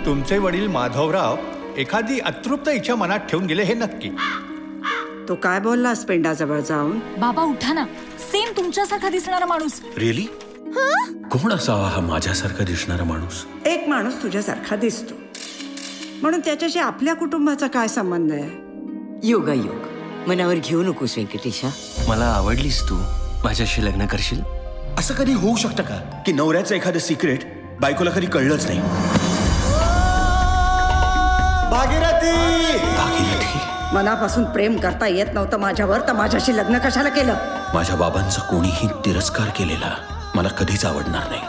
तुमचे वडील माधवराव एखादी अतृप्त इच्छा मनात ठेवून गेले हे नक्की. तो काय बोललास पेंडाजवळ जाऊन? बाबा उठा ना, सेम तुमच्यासारखा दिसणारा माणूस. रिअली? कोण असावा हा माझ्यासारखा दिसणारा माणूस? एक माणूस तुझ्यासारखा दिसतो म्हणून त्याच्याशी आपल्या कुटुंबाचा काय संबंध आहे? योगायोग मनावर घेऊ नकोस व्यंकटेशा. मला आवडलीस तू, माझ्याशी लग्न करशील? असं कधी होऊ शकतं का की नवऱ्याचं एखादं सिक्रेट बायकोला कधी कळलंच नाही? भागीरथी! मनापासून प्रेम करता येत नव्हतं माझ्यावर तर माझ्याशी लग्न कशाला केलं? माझ्या बाबांचा कोणीही तिरस्कार केलेला मला कधीच आवडणार नाही.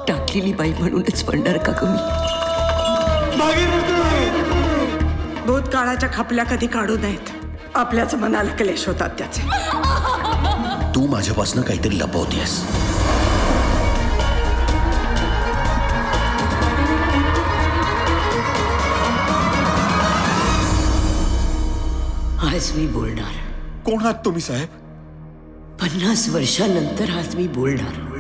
टाकलेली बाई म्हणूनच पडणार का कमी? भूतकाळाच्या खपल्या कधी काढू नयेत. आपल्याच मनाला क्लेश होतात त्याचे. तू माझ्यापासून काहीतरी लपवतेस. आज मी बोलणार. कोण आहात तुम्ही साहेब? 50 वर्षानंतर आज मी बोलणार.